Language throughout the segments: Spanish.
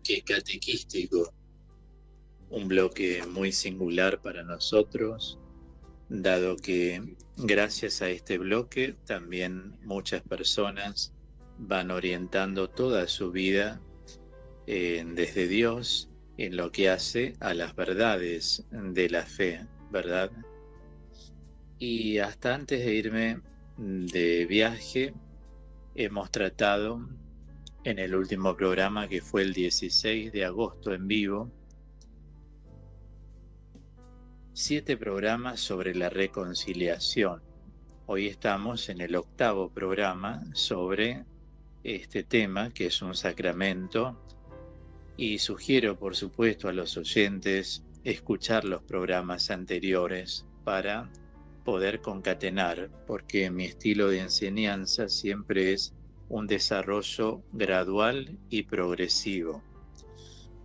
bloque catequístico, un bloque muy singular para nosotros, dado que gracias a este bloque también muchas personas van orientando toda su vida desde Dios en lo que hace a las verdades de la fe, ¿verdad? Y hasta antes de irme de viaje, hemos tratado en el último programa, que fue el 16 de agosto en vivo, 7 programas sobre la reconciliación. Hoy estamos en el 8º programa sobre este tema, que es un sacramento, y sugiero, por supuesto, a los oyentes escuchar los programas anteriores para poder concatenar, porque mi estilo de enseñanza siempre es un desarrollo gradual y progresivo,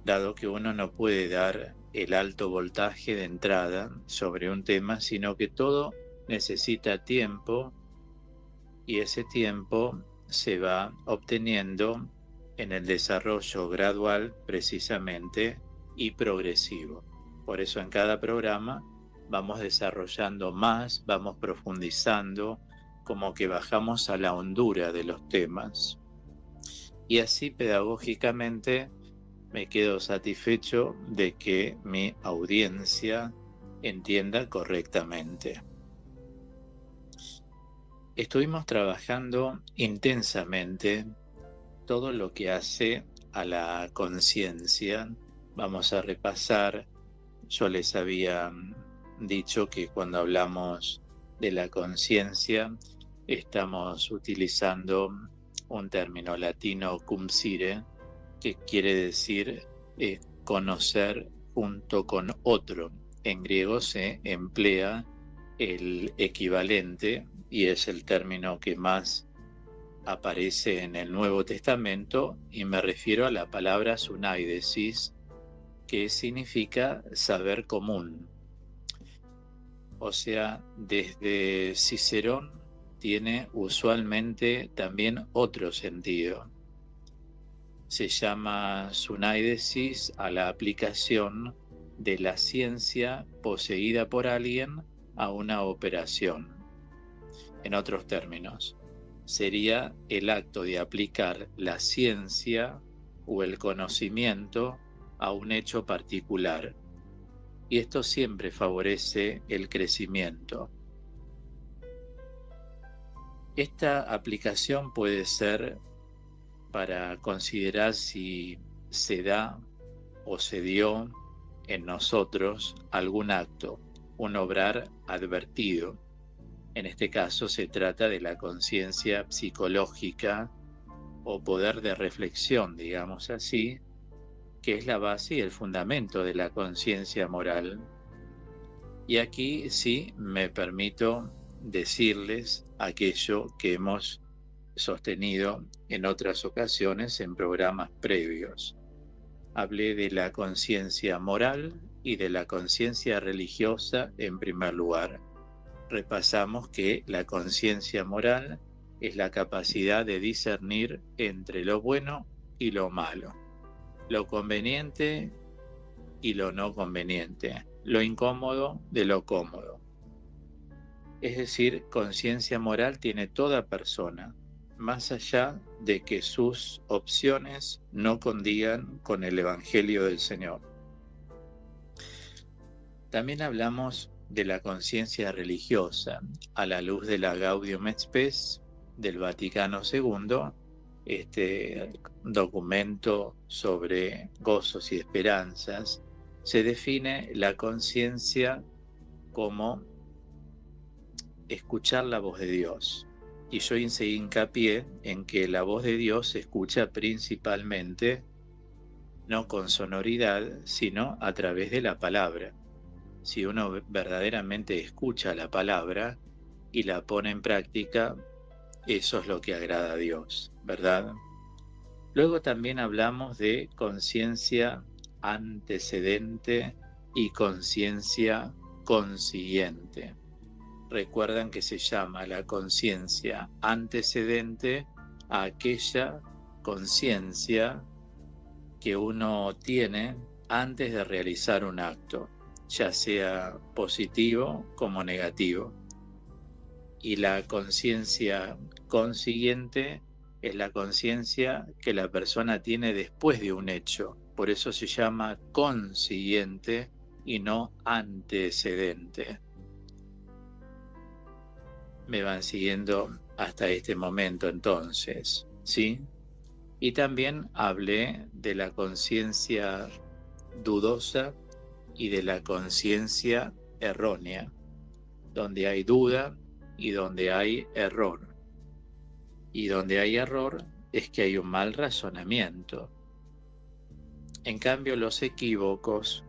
dado que uno no puede dar el alto voltaje de entrada sobre un tema, sino que todo necesita tiempo, y ese tiempo se va obteniendo en el desarrollo gradual precisamente y progresivo. Por eso en cada programa vamos desarrollando más, vamos profundizando, como que bajamos a la hondura de los temas. Y así pedagógicamente me quedo satisfecho de que mi audiencia entienda correctamente. Estuvimos trabajando intensamente todo lo que hace a la conciencia. Vamos a repasar. Yo les había dicho que cuando hablamos de la conciencia estamos utilizando un término latino, cum sire, que quiere decir conocer junto con otro. En griego se emplea el equivalente y es el término que más aparece en el Nuevo Testamento, y me refiero a la palabra sunaidesis, que significa saber común. O sea, desde Cicerón tiene usualmente también otro sentido. Se llama sunaidesis a la aplicación de la ciencia poseída por alguien a una operación. En otros términos, sería el acto de aplicar la ciencia o el conocimiento a un hecho particular. Y esto siempre favorece el crecimiento. Esta aplicación puede ser para considerar si se da o se dio en nosotros algún acto, un obrar advertido. En este caso se trata de la conciencia psicológica o poder de reflexión, digamos así, que es la base y el fundamento de la conciencia moral. Y aquí sí me permito decirles aquello que hemos sostenido en otras ocasiones en programas previos. Hablé de la conciencia moral y de la conciencia religiosa en primer lugar. Repasamos que la conciencia moral es la capacidad de discernir entre lo bueno y lo malo, lo conveniente y lo no conveniente, lo incómodo de lo cómodo. Es decir, conciencia moral tiene toda persona, más allá de que sus opciones no condigan con el Evangelio del Señor. También hablamos de la conciencia religiosa a la luz de la Gaudium et Spes del Vaticano II, este documento sobre gozos y esperanzas. Se define la conciencia como escuchar la voz de Dios. Y yo hice hincapié en que la voz de Dios se escucha principalmente no con sonoridad, sino a través de la palabra. Si uno verdaderamente escucha la palabra y la pone en práctica, eso es lo que agrada a Dios, ¿verdad? Luego también hablamos de conciencia antecedente y conciencia consiguiente. Recuerdan que se llama la conciencia antecedente a aquella conciencia que uno tiene antes de realizar un acto, ya sea positivo como negativo. Y la conciencia consiguiente es la conciencia que la persona tiene después de un hecho. Por eso se llama consiguiente y no antecedente. Me van siguiendo hasta este momento entonces, ¿sí? Y también hablé de la conciencia dudosa y de la conciencia errónea, donde hay duda y donde hay error. Y donde hay error es que hay un mal razonamiento. En cambio, los equívocos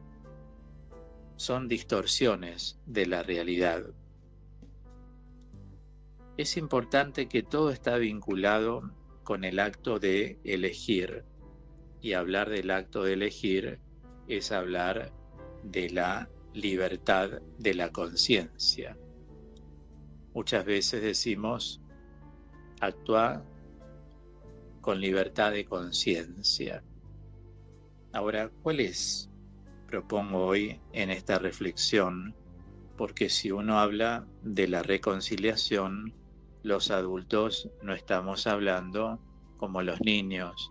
son distorsiones de la realidad. Es importante que todo está vinculado con el acto de elegir. Y hablar del acto de elegir es hablar de la libertad de la conciencia. Muchas veces decimos, actúa con libertad de conciencia. Ahora, ¿cuál es? Propongo hoy en esta reflexión, porque si uno habla de la reconciliación, los adultos no estamos hablando como los niños.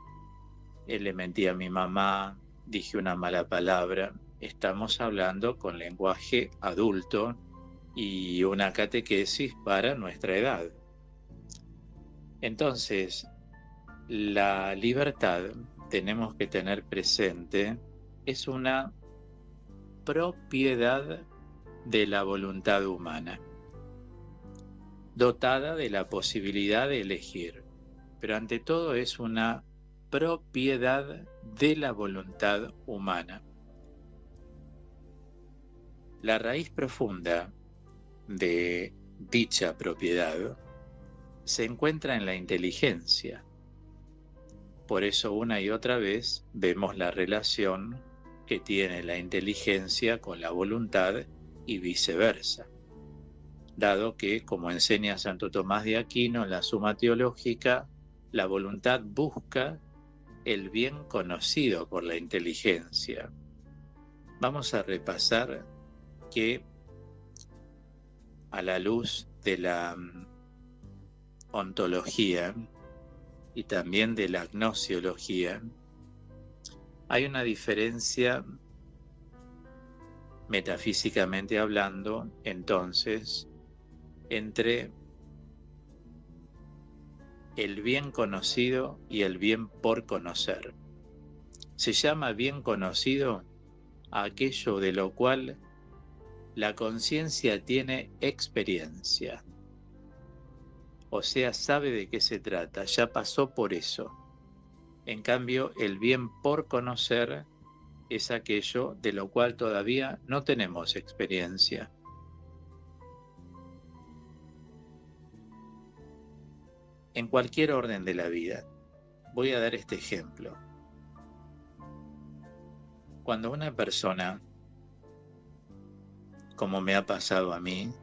Le mentí a mi mamá, dije una mala palabra. Estamos hablando con lenguaje adulto y una catequesis para nuestra edad. Entonces, la libertad, tenemos que tener presente, es una propiedad de la voluntad humana, dotada de la posibilidad de elegir, pero ante todo es una propiedad de la voluntad humana. La raíz profunda de dicha propiedad se encuentra en la inteligencia. Por eso una y otra vez vemos la relación que tiene la inteligencia con la voluntad y viceversa, dado que, como enseña Santo Tomás de Aquino en la Suma Teológica, la voluntad busca el bien conocido por la inteligencia. Vamos a repasar que a la luz de la ontología y también de la gnosiología, hay una diferencia, metafísicamente hablando, entonces, entre el bien conocido y el bien por conocer. Se llama bien conocido a aquello de lo cual la conciencia tiene experiencia. O sea, sabe de qué se trata, ya pasó por eso. En cambio, el bien por conocer es aquello de lo cual todavía no tenemos experiencia. En cualquier orden de la vida. Voy a dar este ejemplo. Cuando una persona, como me ha pasado a mí,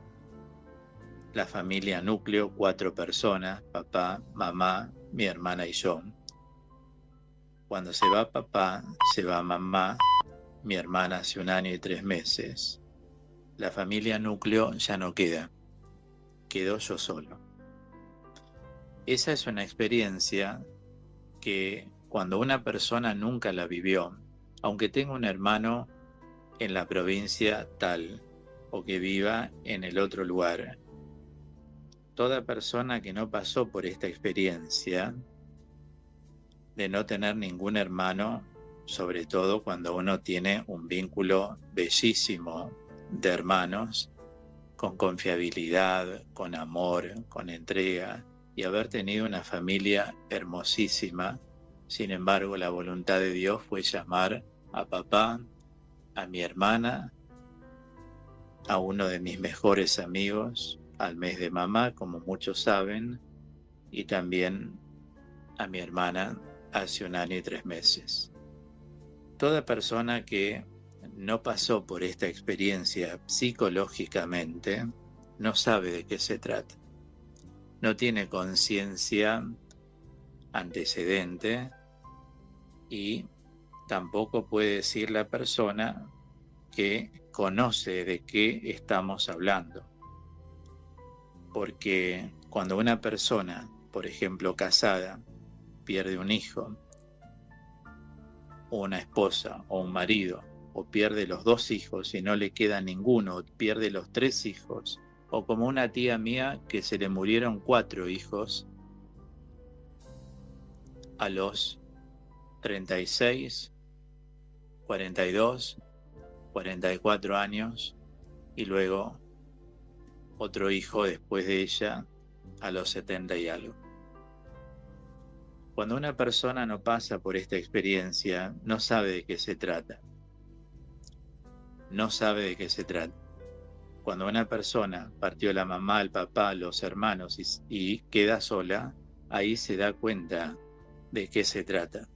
la familia núcleo, 4 personas, papá, mamá, mi hermana y yo. Cuando se va papá, se va mamá, mi hermana hace 1 año y 3 meses. La familia núcleo ya no queda, quedo yo solo. Esa es una experiencia que cuando una persona nunca la vivió, aunque tenga un hermano en la provincia tal o que viva en el otro lugar, toda persona que no pasó por esta experiencia de no tener ningún hermano, sobre todo cuando uno tiene un vínculo bellísimo de hermanos, con confiabilidad, con amor, con entrega, y haber tenido una familia hermosísima. Sin embargo, la voluntad de Dios fue llamar a papá, a mi hermana, a uno de mis mejores amigos, al mes de mamá, como muchos saben, y también a mi hermana hace 1 año y 3 meses. Toda persona que no pasó por esta experiencia psicológicamente no sabe de qué se trata. No tiene conciencia antecedente y tampoco puede decir la persona que conoce de qué estamos hablando. Porque cuando una persona, por ejemplo, casada, pierde un hijo, o una esposa, o un marido, o pierde los 2 hijos y no le queda ninguno, o pierde los 3 hijos, o como una tía mía que se le murieron 4 hijos a los 36, 42, 44 años, y luego otro hijo después de ella a los 70 y algo. Cuando una persona no pasa por esta experiencia, no sabe de qué se trata. No sabe de qué se trata. Cuando una persona partió la mamá, el papá, los hermanos y queda sola, ahí se da cuenta de qué se trata.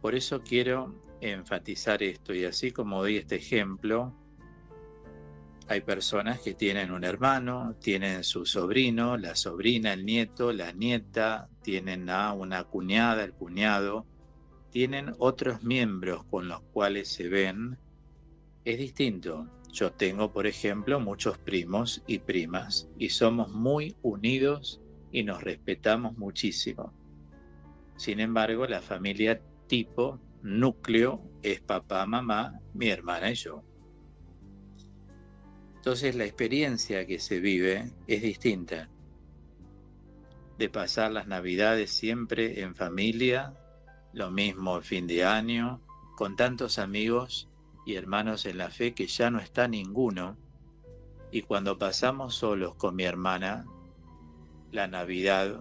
Por eso quiero enfatizar esto, y así como doy este ejemplo, hay personas que tienen un hermano, tienen su sobrino, la sobrina, el nieto, la nieta, tienen a una cuñada, el cuñado, tienen otros miembros con los cuales se ven. Es distinto. Yo tengo, por ejemplo, muchos primos y primas, y somos muy unidos y nos respetamos muchísimo. Sin embargo, la familia tipo, núcleo, es papá, mamá, mi hermana y yo. Entonces la experiencia que se vive es distinta. De pasar las Navidades siempre en familia, lo mismo el fin de año, con tantos amigos y hermanos en la fe que ya no está ninguno. Y cuando pasamos solos con mi hermana, la Navidad,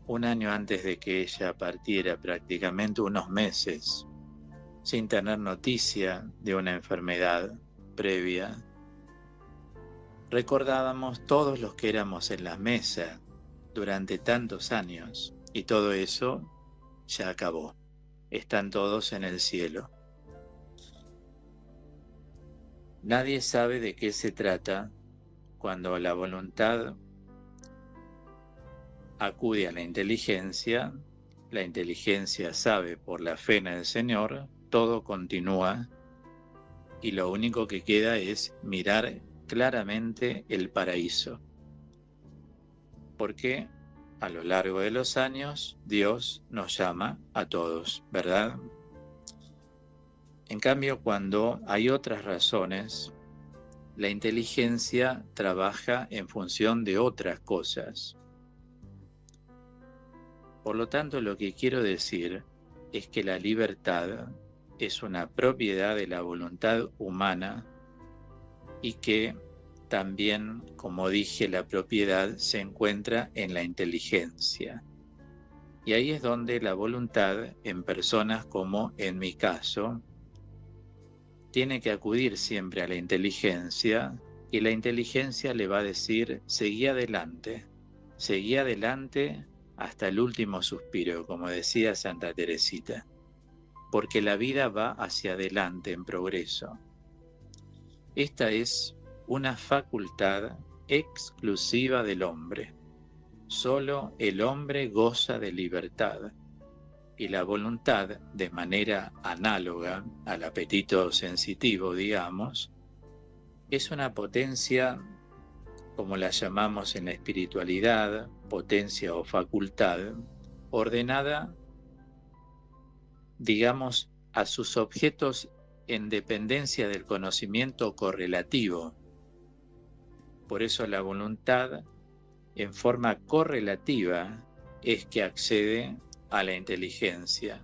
un año antes de que ella partiera, prácticamente unos meses, sin tener noticia de una enfermedad previa, recordábamos todos los que éramos en la mesa durante tantos años, y todo eso ya acabó. Están todos en el cielo. Nadie sabe de qué se trata cuando la voluntad acude a la inteligencia sabe por la fe en el Señor, todo continúa y lo único que queda es mirar claramente el paraíso. Porque a lo largo de los años Dios nos llama a todos, ¿verdad? En cambio, cuando hay otras razones, la inteligencia trabaja en función de otras cosas. Por lo tanto, lo que quiero decir es que la libertad es una propiedad de la voluntad humana y que también, como dije, la propiedad se encuentra en la inteligencia. Y ahí es donde la voluntad, en personas como en mi caso, tiene que acudir siempre a la inteligencia, y la inteligencia le va a decir, seguí adelante hasta el último suspiro, como decía Santa Teresita, porque la vida va hacia adelante en progreso. Esta es una facultad exclusiva del hombre. Solo el hombre goza de libertad, y la voluntad, de manera análoga al apetito sensitivo, digamos, es una potencia, como la llamamos en la espiritualidad, potencia o facultad, ordenada, digamos, a sus objetos en dependencia del conocimiento correlativo. Por eso la voluntad, en forma correlativa, es que accede a la inteligencia.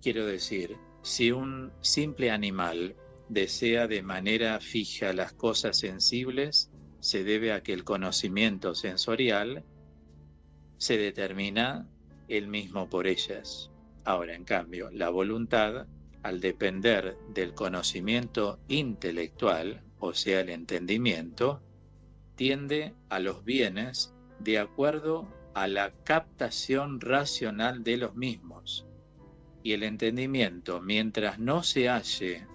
Quiero decir, si un simple animal desea de manera fija las cosas sensibles, se debe a que el conocimiento sensorial se determina él mismo por ellas. Ahora, en cambio, la voluntad, al depender del conocimiento intelectual, o sea, el entendimiento, tiende a los bienes de acuerdo a la captación racional de los mismos. Y el entendimiento, mientras no se halle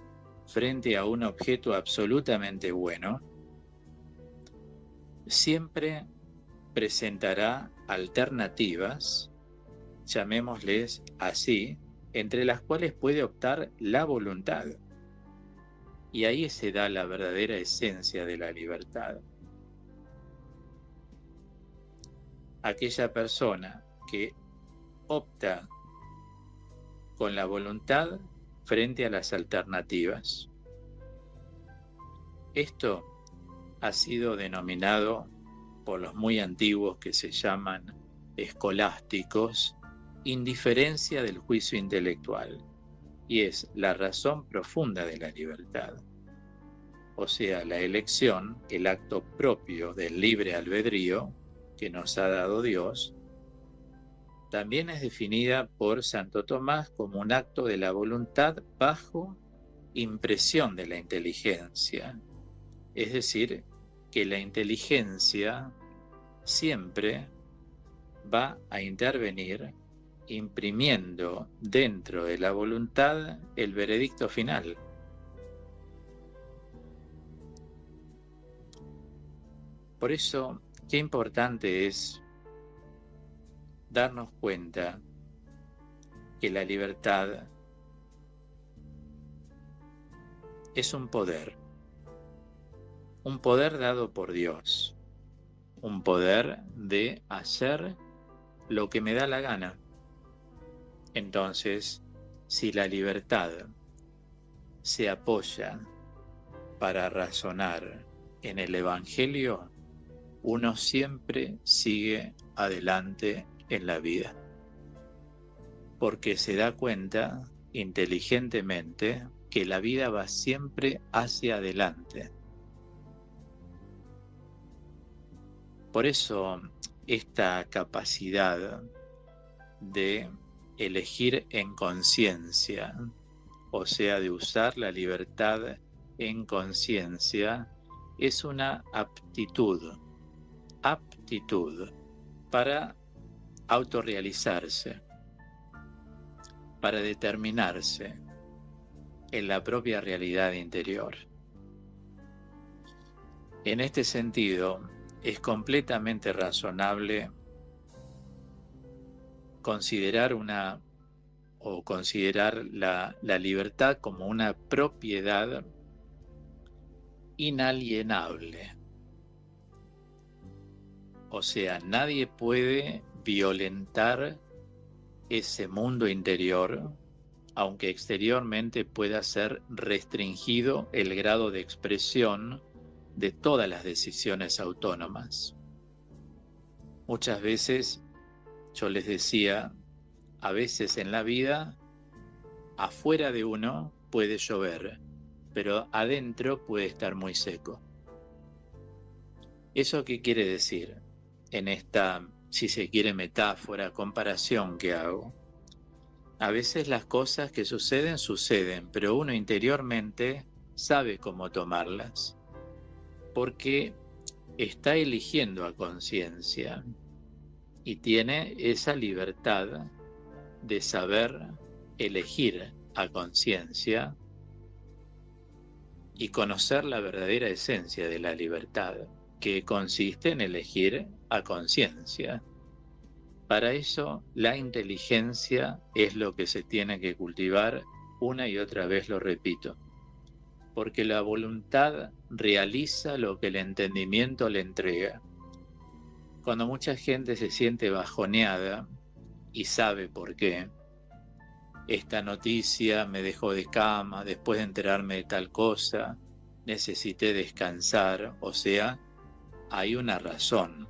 frente a un objeto absolutamente bueno, siempre presentará alternativas, llamémosles así, entre las cuales puede optar la voluntad. Y ahí se da la verdadera esencia de la libertad. Aquella persona que opta con la voluntad frente a las alternativas. Esto ha sido denominado por los muy antiguos, que se llaman escolásticos, indiferencia del juicio intelectual, y es la razón profunda de la libertad. O sea, la elección, el acto propio del libre albedrío que nos ha dado Dios, también es definida por Santo Tomás como un acto de la voluntad bajo impresión de la inteligencia. Es decir, que la inteligencia siempre va a intervenir imprimiendo dentro de la voluntad el veredicto final. Por eso, qué importante es darnos cuenta que la libertad es un poder dado por Dios, un poder de hacer lo que me da la gana. Entonces, si la libertad se apoya para razonar en el Evangelio, uno siempre sigue adelante en la vida, porque se da cuenta inteligentemente que la vida va siempre hacia adelante. Por eso esta capacidad de elegir en conciencia, o sea, de usar la libertad en conciencia, es una aptitud para autorrealizarse, para determinarse en la propia realidad interior. En este sentido, es completamente razonable considerar la libertad como una propiedad inalienable. O sea, nadie puede violentar ese mundo interior, aunque exteriormente pueda ser restringido el grado de expresión de todas las decisiones autónomas. Muchas veces, yo les decía, a veces en la vida, afuera de uno puede llover, pero adentro puede estar muy seco. ¿Eso qué quiere decir? En esta, si se quiere, metáfora, comparación que hago. A veces las cosas que suceden, pero uno interiormente sabe cómo tomarlas, porque está eligiendo a conciencia y tiene esa libertad de saber elegir a conciencia y conocer la verdadera esencia de la libertad, que consiste en elegir a conciencia. Para eso, la inteligencia es lo que se tiene que cultivar, una y otra vez lo repito, porque la voluntad realiza lo que el entendimiento le entrega. Cuando mucha gente se siente bajoneada, y sabe por qué, esta noticia me dejó de cama, después de enterarme de tal cosa, necesité descansar, o sea, hay una razón.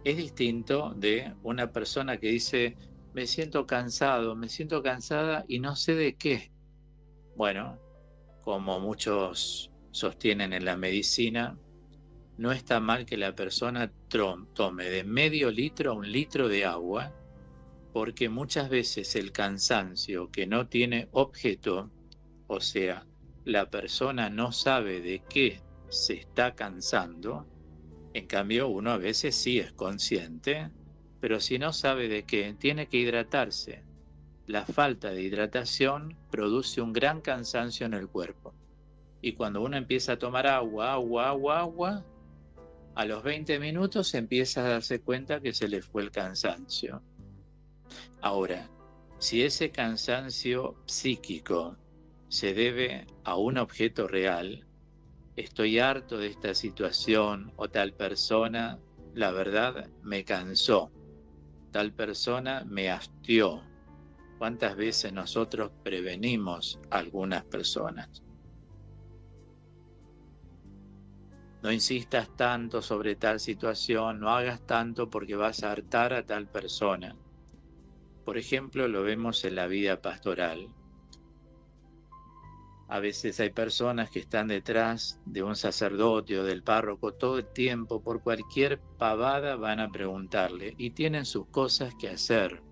Es distinto de una persona que dice, me siento cansado, me siento cansada y no sé de qué. Bueno, como muchos sostienen en la medicina, no está mal que la persona tome de medio litro a 1 litro de agua, porque muchas veces el cansancio que no tiene objeto, o sea, la persona no sabe de qué se está cansando. En cambio, uno a veces sí es consciente, pero si no sabe de qué, tiene que hidratarse. La falta de hidratación produce un gran cansancio en el cuerpo. Y cuando uno empieza a tomar agua, A los 20 minutos empieza a darse cuenta que se le fue el cansancio. Ahora, si ese cansancio psíquico se debe a un objeto real, estoy harto de esta situación o tal persona, la verdad, me cansó, tal persona me hastió. ¿Cuántas veces nosotros prevenimos a algunas personas? No insistas tanto sobre tal situación, no hagas tanto porque vas a hartar a tal persona. Por ejemplo, lo vemos en la vida pastoral. A veces hay personas que están detrás de un sacerdote o del párroco todo el tiempo, por cualquier pavada van a preguntarle y tienen sus cosas que hacer.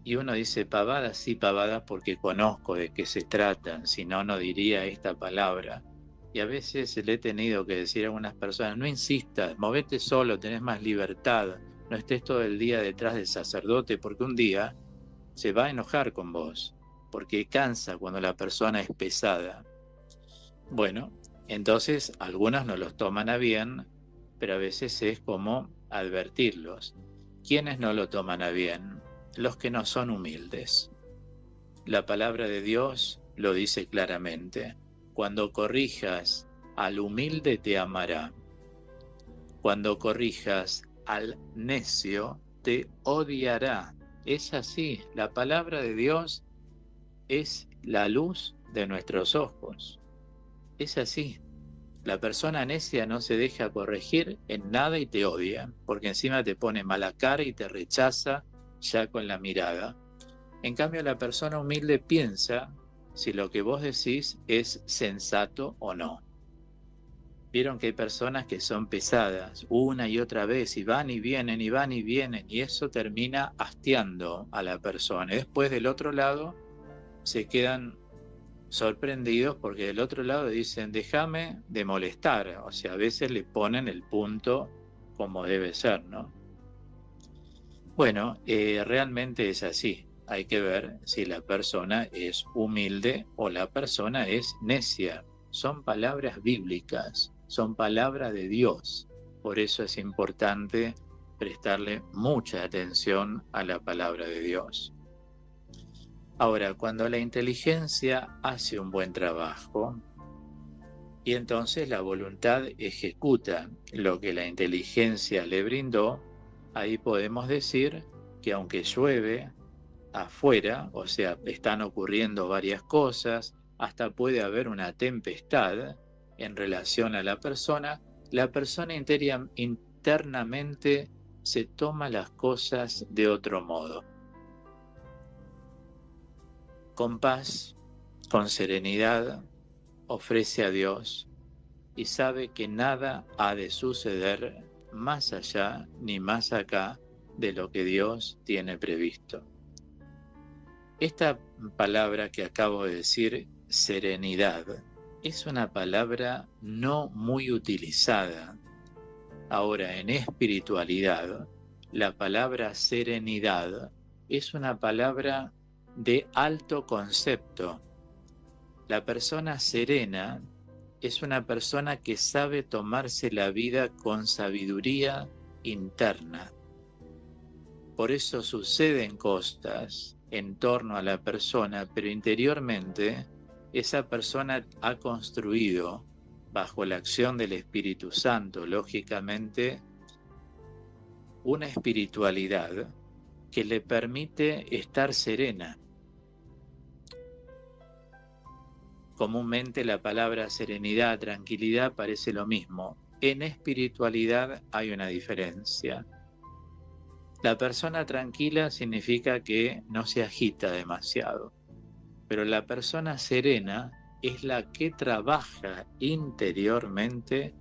Y uno dice pavadas, sí pavadas porque conozco de qué se tratan, si no, no diría esta palabra. Y a veces le he tenido que decir a algunas personas, no insistas, movete solo, tenés más libertad, no estés todo el día detrás del sacerdote porque un día se va a enojar con vos, porque cansa cuando la persona es pesada. Bueno, entonces algunos no los toman a bien, pero a veces es como advertirlos. ¿Quiénes no lo toman a bien? Los que no son humildes. La palabra de Dios lo dice claramente. Cuando corrijas al humilde te amará. Cuando corrijas al necio te odiará. Es así, la palabra de Dios es la luz de nuestros ojos. Es así. La persona necia no se deja corregir en nada y te odia, porque encima te pone mala cara y te rechaza ya con la mirada. En cambio, la persona humilde piensa si lo que vos decís es sensato o no. Vieron que hay personas que son pesadas una y otra vez y van y vienen y van y vienen y eso termina hastiando a la persona. Y después del otro lado se quedan sorprendidos porque del otro lado dicen déjame de molestar. O sea, a veces le ponen el punto como debe ser, ¿no? Bueno, realmente es así. Hay que ver si la persona es humilde o la persona es necia. Son palabras bíblicas, son palabras de Dios. Por eso es importante prestarle mucha atención a la palabra de Dios. Ahora, cuando la inteligencia hace un buen trabajo y entonces la voluntad ejecuta lo que la inteligencia le brindó, ahí podemos decir que aunque llueve afuera, o sea, están ocurriendo varias cosas, hasta puede haber una tempestad en relación a la persona internamente se toma las cosas de otro modo. Con paz, con serenidad, ofrece a Dios y sabe que nada ha de suceder más allá ni más acá de lo que Dios tiene previsto. Esta palabra que acabo de decir, serenidad, es una palabra no muy utilizada. Ahora, en espiritualidad, la palabra serenidad es una palabra de alto concepto. La persona serena es una persona que sabe tomarse la vida con sabiduría interna. Por eso suceden cosas en torno a la persona, pero interiormente esa persona ha construido, bajo la acción del Espíritu Santo, lógicamente, una espiritualidad que le permite estar serena. Comúnmente la palabra serenidad, tranquilidad parece lo mismo. En espiritualidad hay una diferencia. La persona tranquila significa que no se agita demasiado, pero la persona serena es la que trabaja interiormente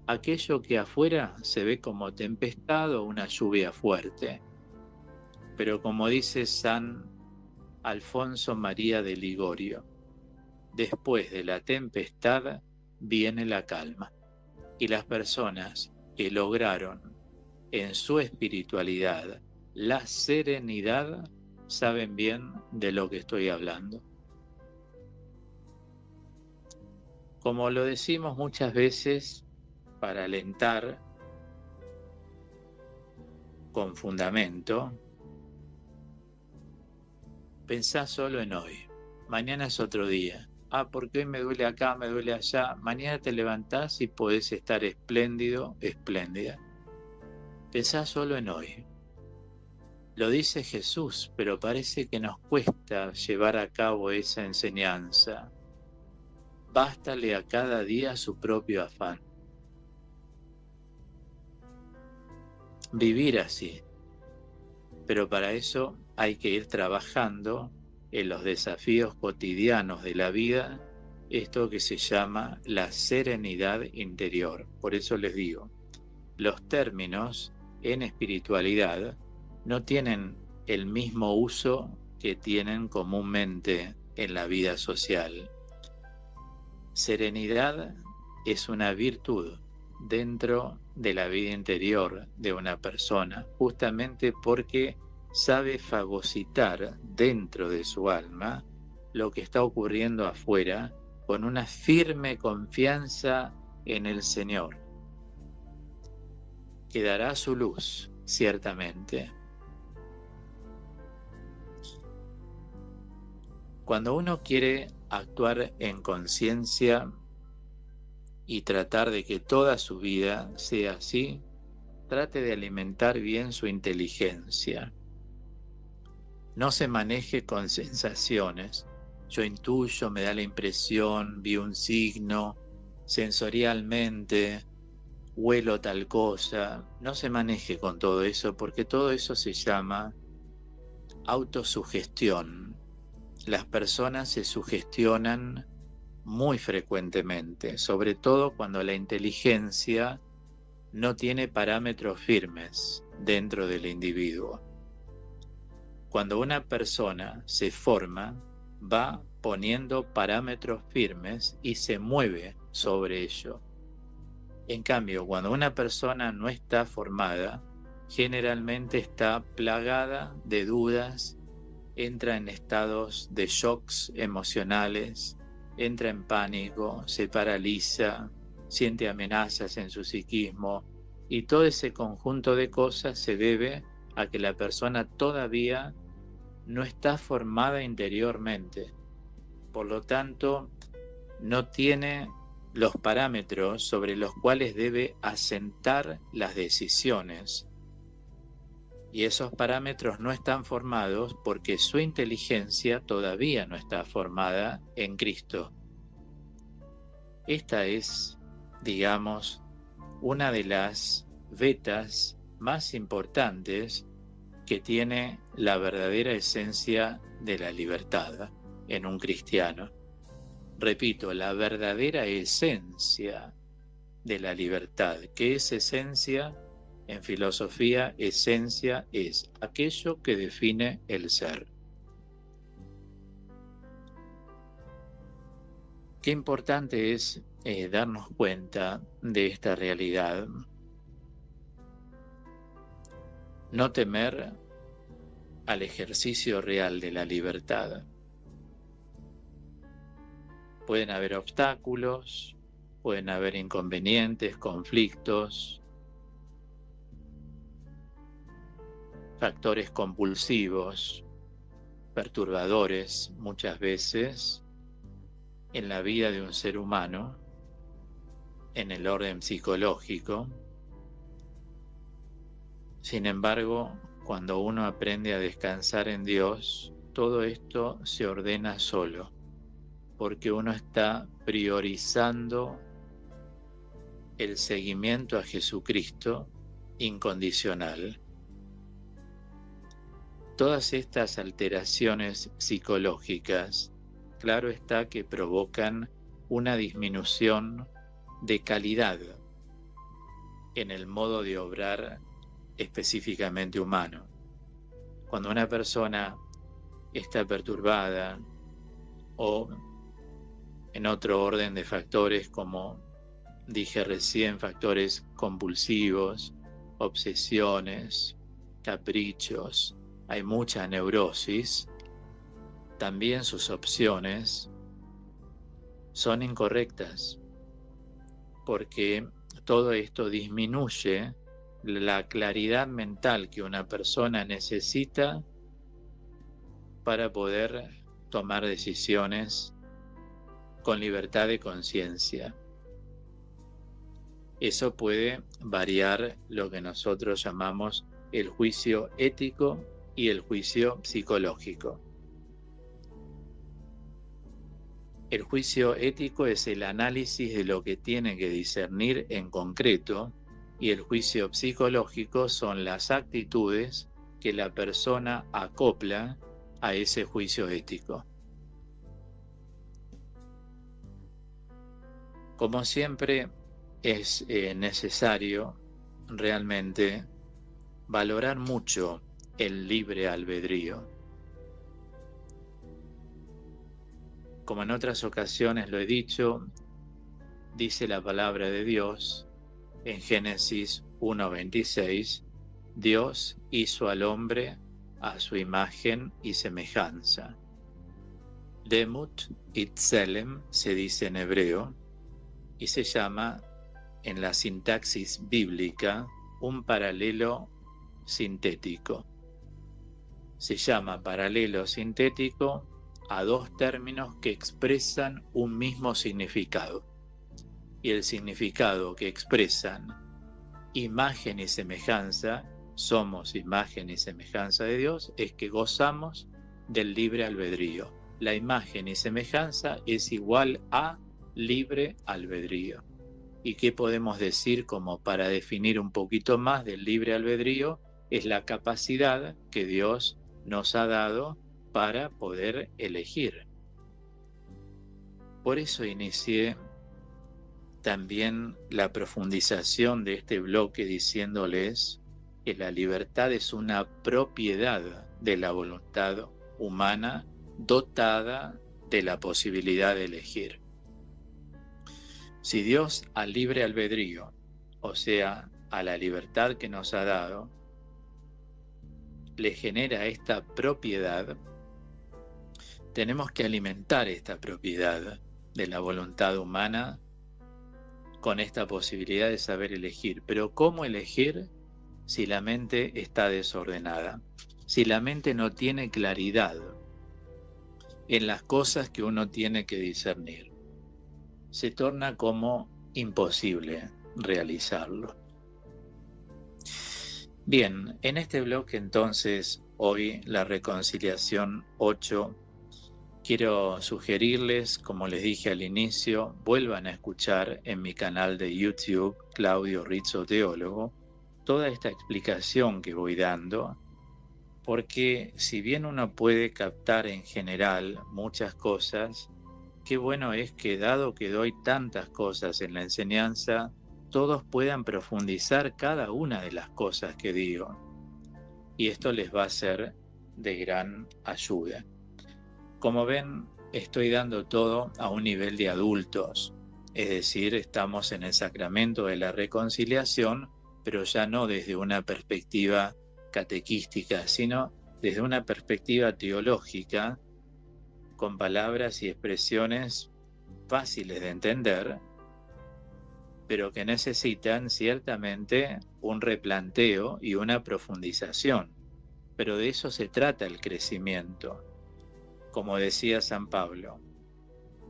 aquello que afuera se ve como tempestad o una lluvia fuerte. Pero como dice San Alfonso María de Ligorio, después de la tempestad viene la calma. Y las personas que lograron en su espiritualidad la serenidad saben bien de lo que estoy hablando. Como lo decimos muchas veces, para alentar con fundamento, pensá solo en hoy. Mañana es otro día. Porque hoy me duele acá, me duele allá. Mañana te levantás y podés estar espléndido, espléndida. Pensá solo en hoy. Lo dice Jesús, pero parece que nos cuesta llevar a cabo esa enseñanza. Bástale a cada día su propio afán. Vivir así. Pero para eso hay que ir trabajando en los desafíos cotidianos de la vida, esto que se llama la serenidad interior. Por eso les digo, los términos en espiritualidad no tienen el mismo uso que tienen comúnmente en la vida social. Serenidad es una virtud dentro de la vida interior de una persona, justamente porque sabe fagocitar dentro de su alma lo que está ocurriendo afuera con una firme confianza en el Señor, que dará su luz, ciertamente. Cuando uno quiere actuar en conciencia y tratar de que toda su vida sea así, trate de alimentar bien su inteligencia. No se maneje con sensaciones. Yo intuyo, me da la impresión, vi un signo, sensorialmente, huelo tal cosa. No se maneje con todo eso, porque todo eso se llama autosugestión. Las personas se sugestionan muy frecuentemente, sobre todo cuando la inteligencia no tiene parámetros firmes dentro del individuo. Cuando una persona se forma, va poniendo parámetros firmes y se mueve sobre ello. En cambio, cuando una persona no está formada, generalmente está plagada de dudas, entra en estados de shocks emocionales, entra en pánico, se paraliza, siente amenazas en su psiquismo, y todo ese conjunto de cosas se debe a que la persona todavía no está formada interiormente. Por lo tanto, no tiene los parámetros sobre los cuales debe asentar las decisiones. Y esos parámetros no están formados porque su inteligencia todavía no está formada en Cristo. Esta es, digamos, una de las vetas más importantes que tiene la verdadera esencia de la libertad en un cristiano. Repito, la verdadera esencia de la libertad. ¿Qué es esencia? En filosofía, esencia es aquello que define el ser. Qué importante es darnos cuenta de esta realidad. No temer al ejercicio real de la libertad. Pueden haber obstáculos, pueden haber inconvenientes, conflictos, factores compulsivos, perturbadores muchas veces en la vida de un ser humano, en el orden psicológico. Sin embargo, cuando uno aprende a descansar en Dios, todo esto se ordena solo, porque uno está priorizando el seguimiento a Jesucristo incondicional. Todas estas alteraciones psicológicas, claro está que provocan una disminución de calidad en el modo de obrar específicamente humano. Cuando una persona está perturbada o en otro orden de factores, como dije recién, factores compulsivos, obsesiones, caprichos, hay mucha neurosis, también sus opciones son incorrectas, porque todo esto disminuye la claridad mental que una persona necesita para poder tomar decisiones con libertad de conciencia. Eso puede variar lo que nosotros llamamos el juicio ético y el juicio psicológico. El juicio ético es el análisis de lo que tiene que discernir en concreto, y el juicio psicológico son las actitudes que la persona acopla a ese juicio ético. Como siempre, es necesario realmente valorar mucho el libre albedrío. Como en otras ocasiones lo he dicho, dice la palabra de Dios en Génesis 1:26, Dios hizo al hombre a su imagen y semejanza. Demut Itzelem se dice en hebreo y se llama en la sintaxis bíblica un paralelo sintético. Se llama paralelo sintético a dos términos que expresan un mismo significado. Y el significado que expresan imagen y semejanza, somos imagen y semejanza de Dios, es que gozamos del libre albedrío. La imagen y semejanza es igual a libre albedrío. ¿Y qué podemos decir como para definir un poquito más del libre albedrío? Es la capacidad que Dios nos ha dado para poder elegir. Por eso inicié también la profundización de este bloque diciéndoles que la libertad es una propiedad de la voluntad humana dotada de la posibilidad de elegir. Si Dios al libre albedrío, o sea, a la libertad que nos ha dado, le genera esta propiedad, tenemos que alimentar esta propiedad de la voluntad humana con esta posibilidad de saber elegir. Pero ¿cómo elegir si la mente está desordenada? Si la mente no tiene claridad en las cosas que uno tiene que discernir, se torna como imposible realizarlo. Bien, en este bloque entonces, hoy la reconciliación 8, quiero sugerirles, como les dije al inicio, vuelvan a escuchar en mi canal de YouTube, Claudio Rizzo Teólogo, toda esta explicación que voy dando, porque si bien uno puede captar en general muchas cosas, qué bueno es que dado que doy tantas cosas en la enseñanza, todos puedan profundizar cada una de las cosas que digo. Y esto les va a ser de gran ayuda. Como ven, estoy dando todo a un nivel de adultos, es decir, estamos en el sacramento de la reconciliación, pero ya no desde una perspectiva catequística, sino desde una perspectiva teológica, con palabras y expresiones fáciles de entender, pero que necesitan ciertamente un replanteo y una profundización. Pero de eso se trata el crecimiento. Como decía San Pablo,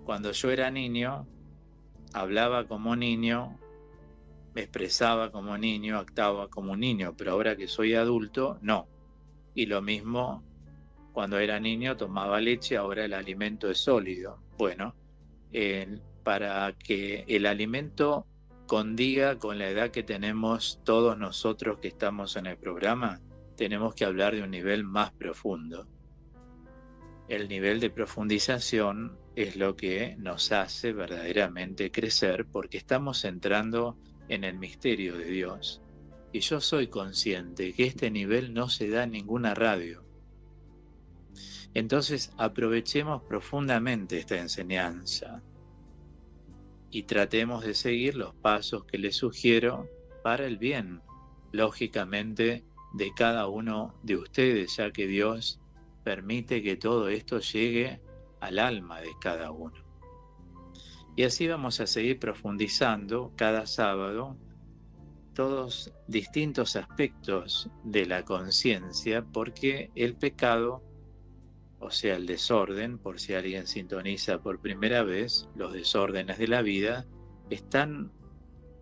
cuando yo era niño, hablaba como niño, me expresaba como niño, actuaba como niño, pero ahora que soy adulto, no. Y lo mismo, cuando era niño tomaba leche, ahora el alimento es sólido. Bueno, para que el alimento condiga con la edad que tenemos todos nosotros que estamos en el programa, tenemos que hablar de un nivel más profundo. El nivel de profundización es lo que nos hace verdaderamente crecer, porque estamos entrando en el misterio de Dios. Y yo soy consciente que este nivel no se da en ninguna radio. Entonces aprovechemos profundamente esta enseñanza y tratemos de seguir los pasos que les sugiero para el bien, lógicamente, de cada uno de ustedes, ya que Dios permite que todo esto llegue al alma de cada uno. Y así vamos a seguir profundizando cada sábado todos distintos aspectos de la conciencia, porque el pecado, o sea, el desorden, por si alguien sintoniza por primera vez, los desórdenes de la vida, están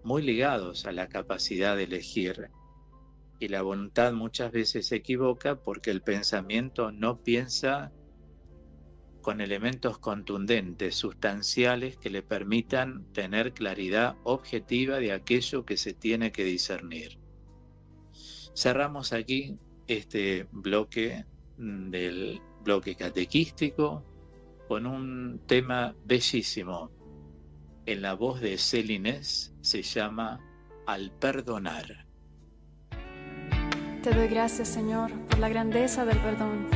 muy ligados a la capacidad de elegir. Y la voluntad muchas veces se equivoca porque el pensamiento no piensa con elementos contundentes, sustanciales, que le permitan tener claridad objetiva de aquello que se tiene que discernir. Cerramos aquí este bloque del bloque catequístico con un tema bellísimo. En la voz de Celines se llama Al perdonar. Te doy gracias, Señor, por la grandeza del perdón.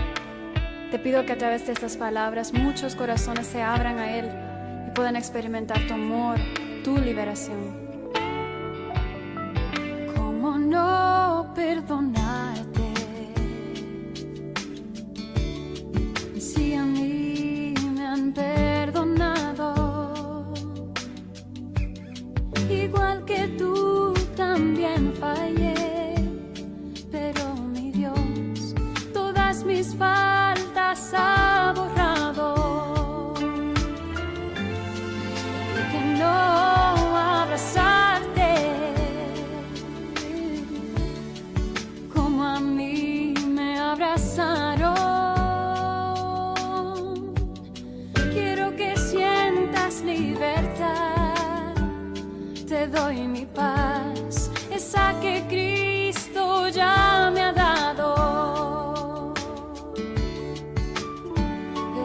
Te pido que a través de estas palabras muchos corazones se abran a Él y puedan experimentar tu amor, tu liberación. ¿Cómo no perdonarte si a mí me han perdonado? Igual que tú también fallé, pero mi Dios, todas mis faltas ha borrado. Y que no abrazarte como a mí me abrazaron. Quiero que sientas libertad, te doy mi paz, esa que Cristo ya me ha dado.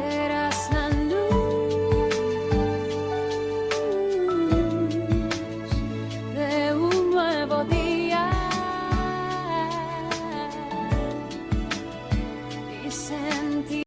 Eras la luz de un nuevo día y sentí